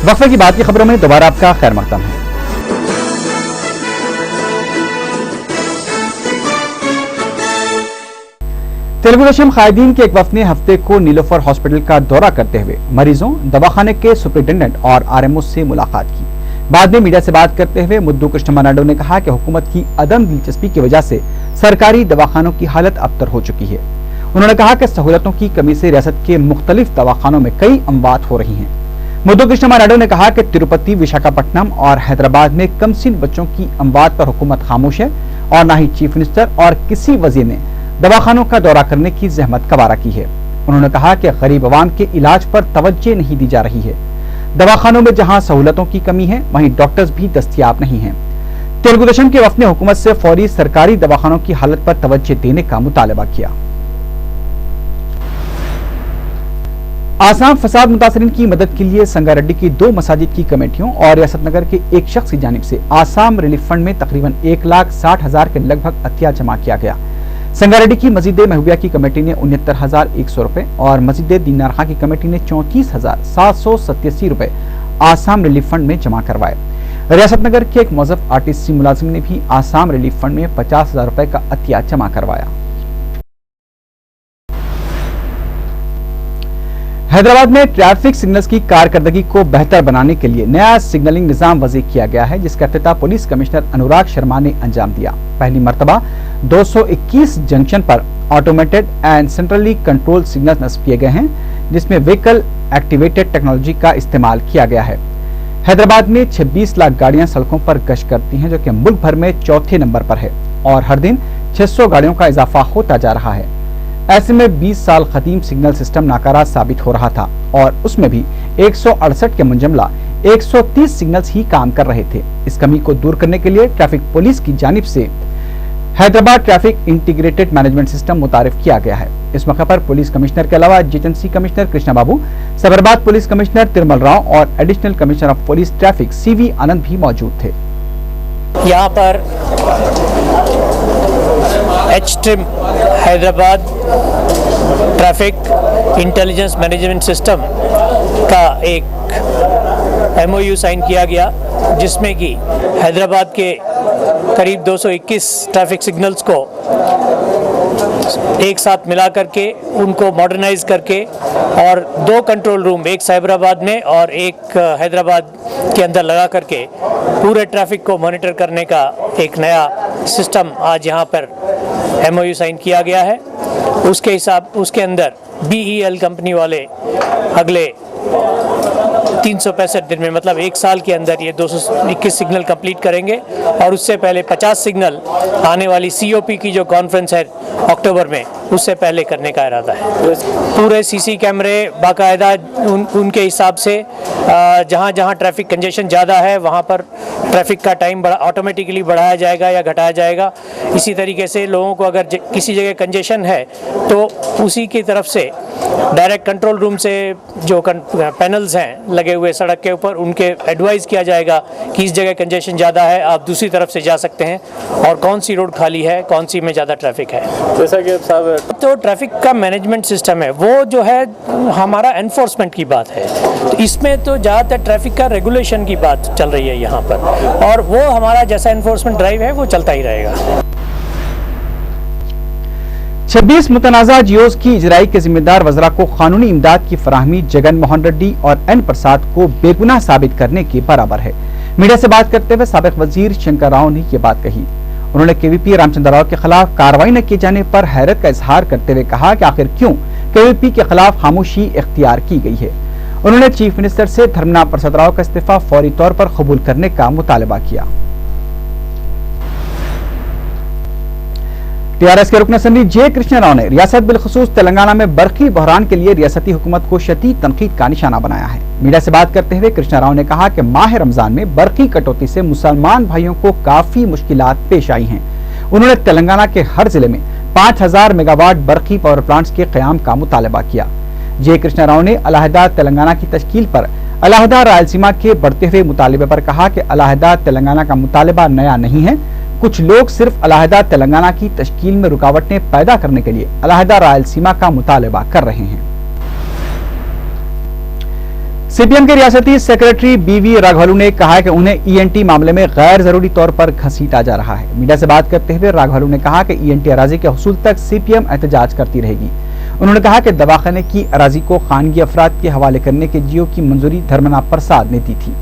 वक्फे की बाद की खबरों में दोबारा आपका खैर मकदम है। तेलुगु देशम कायदीन के एक वफ्द ने हफ्ते को नीलोफर हॉस्पिटल का दौरा करते हुए मरीजों, दवाखाने के सुपरिटेंडेंट और आरएमओ से मुलाकात की। बाद में मीडिया से बात करते हुए मुद्दू कृष्णा नायडू ने कहा कि हुकूमत की अदम दिलचस्पी की वजह से सरकारी दवाखानों की हालत अबतर हो चुकी है। उन्होंने कहा कि सहूलतों की कमी से रियासत के मुख्तलिफ दवाखानों में कई अमवात हो रही हैं। मुद्दू कृष्णा नायडू ने कहा कि तिरुपति, विशाखापट्टनम और हैदराबाद में कमसिन बच्चों की अमवात पर हुकूमत खामोश है और न ही चीफ मिनिस्टर और किसी वजीर ने दवाखानों का दौरा करने की जहमत गवारा की है। उन्होंने कहा कि गरीब अवाम के इलाज पर तवज्जो नहीं दी जा रही है। दवाखानों में जहां सहूलतों की कमी है, वहीं डॉक्टर्स भी दस्तयाब नहीं हैं। तेलुगु देशम के वफ्द ने हुकूमत से फौरी सरकारी दवाखानों की हालत पर तवज्जो देने का मुतालबा किया। आसाम फसाद मुतासरीन की मदद के लिए संगारेड्डी की 2 मसाजिद की कमेटियों और रियासत नगर के एक शख्स की जानिब से आसाम रिलीफ फंड में तकरीबन 1,60,000 के लगभग अतिया जमा किया गया। संगारेड्डी की मस्जिद महबूबिया की कमेटी ने 69,100 रुपए और मस्जिद दीनारखा की कमेटी ने 34,787 रुपए आसाम रिलीफ फंड में जमा करवाए। रियासत नगर के एक मौजूफ आरटीसी मुलाजिम ने भी आसाम रिलीफ फंड में 50,000 रुपए का अतिया जमा करवाया। हैदराबाद में ट्रैफिक सिग्नल्स की कारकर्दगी को बेहतर बनाने के लिए नया सिग्नलिंग निजाम वज़ी किया गया है, जिसका इफ्तिताह पुलिस कमिश्नर अनुराग शर्मा ने अंजाम दिया। पहली मरतबा 221 जंक्शन पर automated and centrally control signal नस्ब किए गए हैं, जिसमें व्हीकल एक्टिवेटेड टेक्नोलॉजी का इस्तेमाल किया गया है। हैदराबाद में 26 लाख गाड़ियां सड़कों पर गश्त करती हैं, जो कि मुल्क भर में चौथे नंबर पर है और हर दिन 600 गाड़ियों का इजाफा होता जा रहा है। ऐसे में 20 साल कदीम सिग्नल सिस्टम नाकारा साबित हो रहा था और उसमें भी 168 के मुंजमला 130 सिग्नल्स ही काम कर रहे थे। इस कमी को दूर करने के लिए ट्रैफिक पुलिस की जानिब से Hyderabad traffic integrated management system मुतारिफ किया गया है। इस मौके पर पुलिस कमिश्नर के अलावा GHMC commissioner Krishna Babu, Cyberabad police commissioner Tirumal Rao और additional commissioner of police traffic CV Anand भी मौजूद थे। यहाँ पर H TRIMS Hyderabad traffic intelligence management system का एक एमओयू साइन किया गया, जिसमें कि हैदराबाद के करीब 221 ट्रैफिक सिग्नल्स को एक साथ मिला करके उनको मॉडर्नाइज करके और 2 कंट्रोल रूम, एक साइबराबाद में और एक हैदराबाद के अंदर लगा करके पूरे ट्रैफिक को मॉनिटर करने का एक नया सिस्टम आज यहाँ पर एमओयू साइन किया गया है। उसके अंदर BEL कंपनी वाले अगले 365 दिन में, मतलब 1 साल के अंदर ये 221 सिग्नल कंप्लीट करेंगे और उससे पहले 50 सिग्नल आने वाली COP की जो कॉन्फ्रेंस है अक्टूबर में, उससे पहले करने का इरादा है। पूरे CC कैमरे बाकायदा उनके हिसाब से जहाँ जहाँ ट्रैफिक कंजेशन ज़्यादा है वहाँ पर ट्रैफिक का टाइम ऑटोमेटिकली बढ़ाया जाएगा या घटाया जाएगा। इसी तरीके से लोगों को अगर किसी जगह कंजेशन है तो उसी की तरफ से डायरेक्ट कंट्रोल रूम से जो पैनल्स हैं लगे हुए सड़क के ऊपर, उनके एडवाइस किया जाएगा कि इस जगह कंजेशन ज़्यादा है, आप दूसरी तरफ से जा सकते हैं, और कौन सी रोड खाली है, कौन सी में ज़्यादा ट्रैफिक है। जैसा कि साहब तो ट्रैफिक का मैनेजमेंट सिस्टम है वो जो है हमारा एनफोर्समेंट की बात है, तो इसमें तो ज़्यादातर ट्रैफिक का रेगुलेशन की बात चल रही है यहाँ पर, और वो हमारा जैसा एनफोर्समेंट ड्राइव है वो चलता ही रहेगा। 26 मुतनाज़ा जियोज की इजराई के जिम्मेदार वज़रा को कानूनी इमदाद की फराहमी जगन मोहन रेड्डी और एन प्रसाद को बेगुनाह साबित करने के बराबर है। मीडिया से बात करते हुए साबिक वजीर शंकर राव ने ये बात कही। उन्होंने केवीपी रामचंद्र राव के खिलाफ कार्रवाई न किए जाने पर हैरत का इजहार करते हुए कहा कि आखिर क्यों केवीपी के खिलाफ खामोशी इख्तियार की गई है। उन्होंने चीफ मिनिस्टर से धर्मनाथ प्रसाद राव का इस्तीफा फौरी तौर पर कबूल करने का मुतालबा किया। टीआरएस के रुकन असम्बली जे कृष्णा राव ने रियासत बिलखुसूस तेलंगाना में बरकी बहरान के लिए रियासती हुकूमत को शदीद तनकीद का निशाना बनाया है। मीडिया से बात करते हुए कृष्णा राव ने कहा कि माह रमजान में बरकी कटौती से मुसलमान भाइयों को काफी मुश्किलात पेश आई हैं। उन्होंने तेलंगाना के हर जिले में 5000 मेगावाट बरकी पावर प्लांट्स के क़याम का मुतालबा किया। जे कृष्णा राव ने अलहदा तेलंगाना की तश्कील पर अलहदा रायलसीमा के बढ़ते हुए मुतालबे पर कहा कि अलहदा तेलंगाना का मुतालबा नया नहीं है, कुछ लोग सिर्फ अलहदा तेलंगाना की तश्कील में रुकावटें पैदा करने के लिए अलहदा रायलसीमा का मुतालबा कर रहे हैं। सीपीएम के रियासती सेक्रेटरी बीवी राघवलू ने कहा है कि उन्हें ईएनटी मामले में गैर जरूरी तौर पर घसीटा जा रहा है। मीडिया से बात करते हुए राघवलू ने कहा कि ईएनटी अराजी के हुसूल तक सीपीएम एहतजाज करती रहेगी। उन्होंने कहा कि दवाखाने की अराजी को खानगी अफराद के हवाले करने के जियो की मंजूरी धर्मना प्रसाद ने दी थी।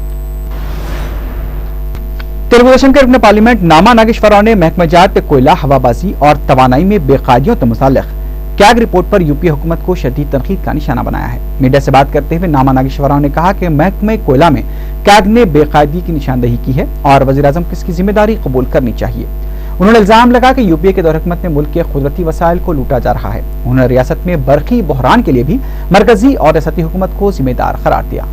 तेलुगु देशम के रुकन पार्लियामेंट नामा नागेश्वरराव ने महकमा जात कोयला, हवाबाजी और तवानाई में बेकायदियों से मुताल्लिक कैग रिपोर्ट पर यूपी हुकूमत को शदीद तनकीद का निशाना बनाया है। मीडिया से बात करते हुए नामा नागेश्वरराव ने कहा कि महकमे कोयला में कैग ने बेकायदगी की निशानदेही की है और वज़ीर-ए-आज़म को इसकी जिम्मेदारी कबूल करनी चाहिए। उन्होंने इल्जाम लगा कि यूपीए के दौर हुकूमत में मुल्क के कुदरती वसाइल को लूटा जा रहा है। उन्होंने रियासत में बरकी बहरान के लिए भी मरकजी और रियासती हुकूमत को जिम्मेदार करार दिया।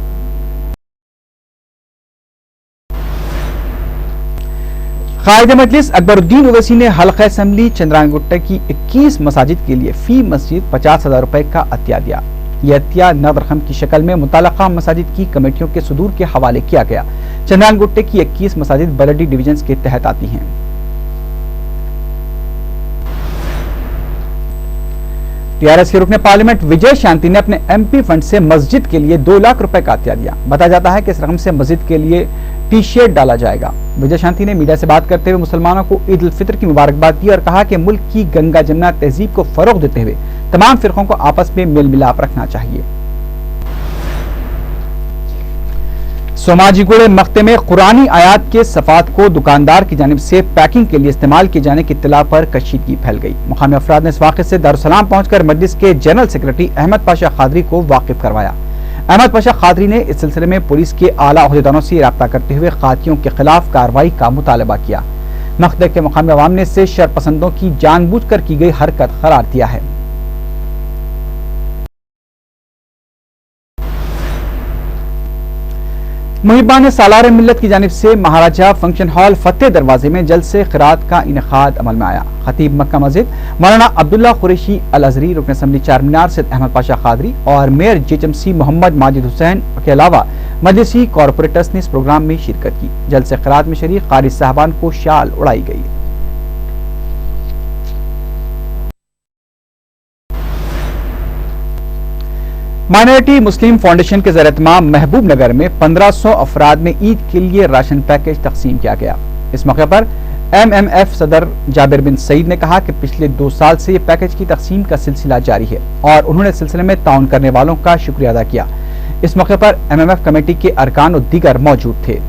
कायद मजलिस अकबरुद्दीन ओवैसी ने हल्का असम्बली चंद्रांगुट्टा की 21 मसाजिद के लिए फी मस्जिद 50,000 रुपए का अतिया दिया। यह अतिया नगद रकम की शक्ल में मुताल्लिका मसाजिद की कमेटियों के सुदूर के हवाले किया गया। चंद्रांगुट्टे की 21 मसाजिद बलडी डिवीजन के तहत आती हैं। टीआरएस के रुकने पार्लियामेंट विजय शांति ने अपने एमपी फंड से मस्जिद के लिए 2 लाख रुपए का अतिया दिया। बताया जाता है कि इस रकम से मस्जिद के लिए टी शेड डाला जाएगा। विजय शांति ने मीडिया से बात करते हुए मुसलमानों को ईद उल फितर की मुबारकबाद दी और कहा कि मुल्क की गंगा जमुना तहजीब को फरोग देते हुए तमाम फिरकों को आपस में मेल मिलाप रखना चाहिए। सोमाजीगुड़े मख्ते में कुरानी आयात के सफात को दुकानदार की जानिब से पैकिंग के लिए इस्तेमाल किए जाने की इत्तला पर कशीदगी फैल गई। मुकामी अफराद ने इस वाक़े से दारुस्सलाम पहुंचकर मजलिस के जनरल सेक्रेटरी अहमद पाशा खादरी को वाकिफ करवाया। अहमद पाशा खादरी ने इस सिलसिले में पुलिस के आला ओहदेदारों से राब्ता करते हुए खातियों के खिलाफ कार्रवाई का मुतालबा किया। मख्ते के मुकामी अवाम ने इसे शरपसंदों की जानबूझकर की गई हरकत करार दिया है। मुहिबान सालार मिल्लत की जानिब से महाराजा फंक्शन हॉल फतेह दरवाजे में जल्द से क़िरात का इनेकाद अमल में आया। खतीब मक्का मस्जिद मौलाना अब्दुल्ला कुरैशी अल अज़हरी, रुकन असम्बली चारमीनार सैयद अहमद पाशा खादरी और मेयर जेएचएमसी मोहम्मद माजिद हुसैन के अलावा मजलिसी कॉरपोरेटर्स ने इस प्रोग्राम में शिरकत की। जल्द से क़िरात में शरीक कारी साहबान को शाल उड़ाई गई। माइनॉरिटी मुस्लिम फाउंडेशन के ज़ेर-ए-एहतमाम महबूब नगर में 1500 अफराद में ईद के लिए राशन पैकेज तकसीम किया गया। इस मौके पर एमएमएफ सदर जाबिर बिन सईद ने कहा कि पिछले 2 साल से ये पैकेज की तकसीम का सिलसिला जारी है और उन्होंने इस सिलसिले में ताउन करने वालों का शुक्रिया अदा किया। इस मौके पर एमएमएफ कमेटी के अरकान और दीगर मौजूद थे।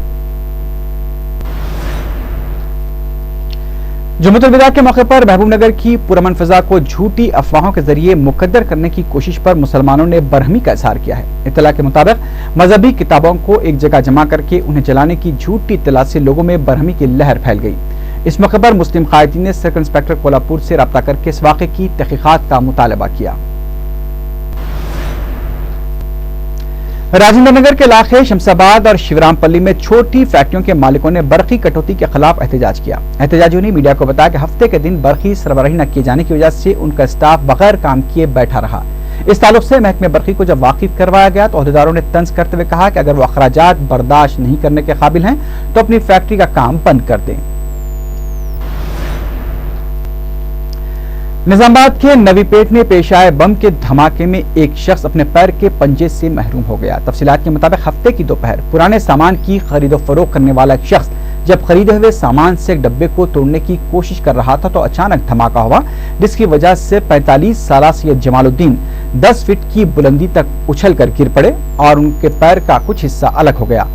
जुम्मतुल विदा के मौके पर महबूब नगर की पुरअमन फिजा को झूठी अफवाहों के जरिए मुकद्दर करने की कोशिश पर मुसलमानों ने बरहमी का इजहार किया है। इत्तला के मुताबिक मजहबी किताबों को एक जगह जमा करके उन्हें जलाने की झूठी इत्तला से लोगों में बरहमी की लहर फैल गई। इस मौके पर मुस्लिम कायदीन ने सर्कल इंस्पेक्टर कोल्हापुर से राब्ता करके इस वाक़े की तहकीकात का मुतालबा किया। राजेंद्र नगर के इलाके शमशाबाद और शिवरामपल्ली में छोटी फैक्ट्रियों के मालिकों ने बरकी कटौती के खिलाफ एहतजाज किया। एहतजाजियों ने मीडिया को बताया कि हफ्ते के दिन बरकी सरबराही न किए जाने की वजह से उनका स्टाफ बगैर काम किए बैठा रहा। इस ताल्लुक से महकमे बरकी को जब वाकिफ करवाया गया तो अहदेदारों ने तंज करते हुए कहा कि अगर वो अखराजात बर्दाश्त नहीं करने के काबिल हैं तो अपनी फैक्ट्री का काम बंद कर दें। निजामाबाद के नवीपेट में पेश आए बम के धमाके में एक शख्स अपने पैर के पंजे से महरूम हो गया। तफसीलात के मुताबिक हफ्ते की दोपहर पुराने सामान की खरीदो फरोख्त करने वाला एक शख्स जब खरीदे हुए सामान से एक डब्बे को तोड़ने की कोशिश कर रहा था तो अचानक धमाका हुआ, जिसकी वजह से 45 साला सैयद जमालुद्दीन 10 फीट की बुलंदी तक उछल कर गिर पड़े और उनके पैर का कुछ हिस्सा अलग हो गया।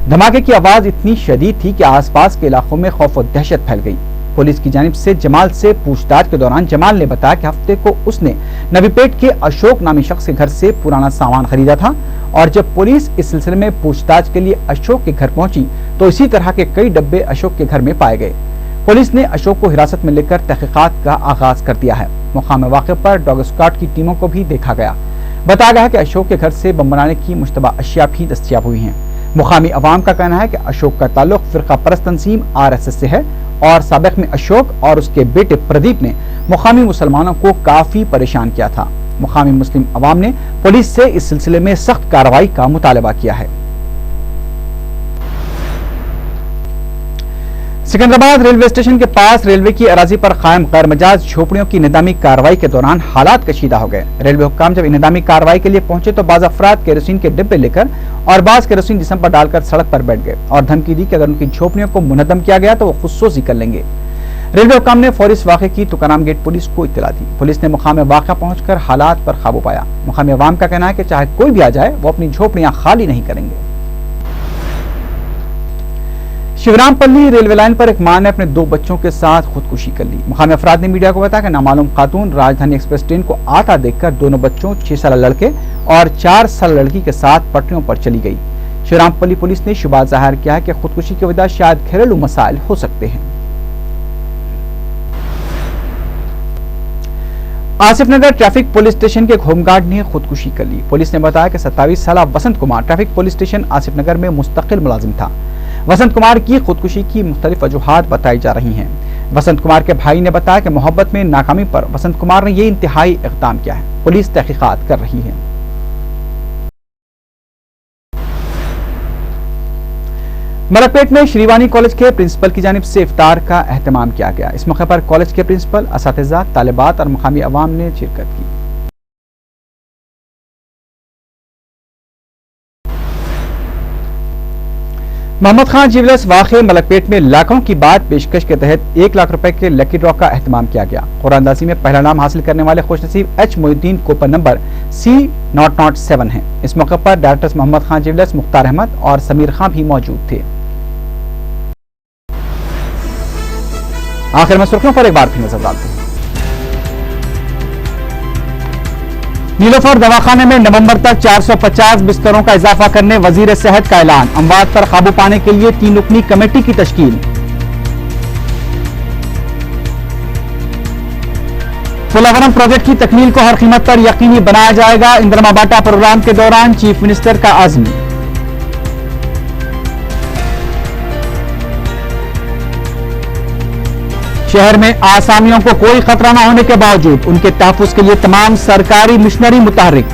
धमाके की आवाज इतनी शदीद थी कि आसपास के इलाकों में खौफ और दहशत फैल गई। पुलिस की जानिब से जमाल से पूछताछ के दौरान जमाल ने बताया कि हफ्ते को उसने नवीपेट के अशोक नामी शख्स के घर से पुराना सामान खरीदा था और जब पुलिस इस सिलसिले में पूछताछ के लिए अशोक के घर पहुंची तो इसी तरह के कई डब्बे अशोक के घर में पाए गए। पुलिस ने अशोक को हिरासत में लेकर तहकीकात का आगाज कर दिया है। मुकामी वाक़े पर डॉग स्क्वाड की टीमों को भी देखा गया। बताया गया है कि अशोक के घर से बम बनाने की मुश्तबा अशिया भी दस्तयाब हुई हैं। मुकामी अवाम का कहना है कि अशोक का ताल्लुक फिरका परस्त तंजीम RSS से है और साबिक में अशोक और उसके बेटे प्रदीप ने मुकामी मुसलमानों को काफी परेशान किया था। मुकामी मुस्लिम अवाम ने पुलिस से इस सिलसिले में सख्त कार्रवाई का मुतालबा किया है। सिकंदराबाद रेलवे स्टेशन के पास रेलवे की अराजी पर कायम गैर मजाज झोपड़ियों की निदामी कार्रवाई के दौरान हालात कशीदा हो गए। रेलवे हुक्काम जब निदामी कार्रवाई के लिए पहुंचे तो बाज़ अफराद केरोसिन के डिब्बे लेकर اور بعض کیروسین جسم پر ڈال کر سڑک پر بیٹھ گئے اور دھمکی دی کہ اگر ان کی جھوپڑیوں کو منہدم کیا گیا تو وہ خودسوزی کر لیں گے۔ ریلوے حکام نے فوری اس واقعے کی تکارام گیٹ پولیس کو اطلاع دی۔ پولیس نے مقام واقعہ پہنچ کر حالات پر قابو پایا۔ مقامی عوام کا کہنا ہے کہ چاہے کوئی بھی آ جائے وہ اپنی جھوپڑیاں خالی نہیں کریں گے۔ شیورام پلی ریلوے لائن پر ایک ماں نے اپنے 2 بچوں کے ساتھ خودکشی کر لی۔ مقامی افراد نے میڈیا کو بتایا کہ نامعلوم خاتون راجدھانی ایکسپریس ٹرین کو آتا دیکھ کر دونوں بچوں 6 سالہ لڑکے اور 4 سالہ لڑکی کے ساتھ پٹریوں پر چلی گئی۔ شیورام پلی پولیس نے شبہ ظاہر کیا ہے کہ خودکشی کی وجہ شاید گھریلو مسائل ہو سکتے ہیں۔ Asif Nagar traffic police station کے ایک ہوم گارڈ نے خودکشی کر لی۔ پولیس نے بتایا کہ 27 سالہ Vasant Kumar traffic police station Asif Nagar میں مستقل ملازم تھا۔ وسنت کمار کی خودکشی کی مختلف وجوہات بتائی جا رہی ہیں۔ وسنت کمار کے بھائی نے بتایا کہ محبت میں ناکامی پر وسنت کمار نے یہ انتہائی اقدام کیا ہے۔ پولیس تحقیقات کر رہی ہے۔ ملک پیٹ میں شریوانی کالج کے پرنسپل کی جانب سے افطار کا اہتمام کیا گیا۔ اس موقع پر کالج کے پرنسپل، اساتذہ، طالبات اور مقامی عوام نے شرکت کی۔ محمد خان جیولرز واقع ملک پیٹ میں لاکھوں کی بات پیشکش کے تحت 1 لاکھ روپے کے لکی ڈرا کا اہتمام کیا گیا۔ قرآن اندازی میں پہلا نام حاصل کرنے والے خوش نصیب ایچ محی الدین کوپن نمبر C007 ہیں۔ اس موقع پر ڈائریکٹرز محمد خان جیولرز مختار احمد اور سمیر خان بھی موجود تھے۔ آخر میں سرخیوں پر ایک بار پھر نظر ڈالتے ہیں۔ نیلوفر دواخانے میں نومبر تک 450 بستروں کا اضافہ کرنے وزیر صحت کا اعلان۔ اموات پر قابو پانے کے لیے 3 رکنی کمیٹی کی تشکیل۔ پولاورم پروجیکٹ کی تکمیل کو ہر قیمت پر یقینی بنایا جائے گا۔ اندرما باٹا پروگرام کے دوران چیف منسٹر کا عزم۔ شہر میں آسامیوں کو کوئی خطرہ نہ ہونے کے باوجود ان کے تحفظ کے لیے تمام سرکاری مشنری متحرک۔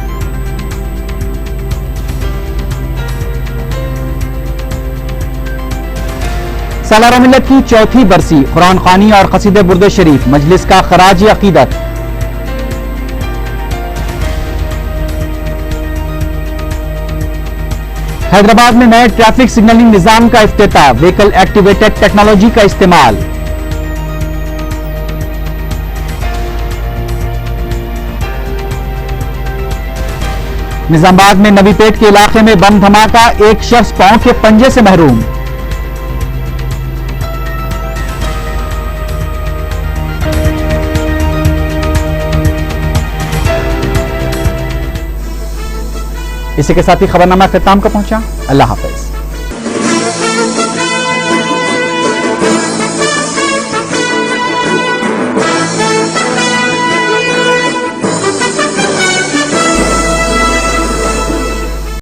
سالارہ ملت کی 4تھی برسی، قرآن خوانی اور قصیدہ برد شریف، مجلس کا خراج عقیدت۔ حیدرآباد میں نئے ٹریفک سگنلنگ نظام کا افتتاح، وہیکل ایکٹیویٹڈ ٹیکنالوجی کا استعمال۔ نظام آباد میں نوی پیٹ کے علاقے میں بم دھماکہ، ایک شخص پاؤں کے پنجے سے محروم۔ اسی کے ساتھ ہی خبرنامہ اختتام کا پہنچا۔ اللہ حافظ۔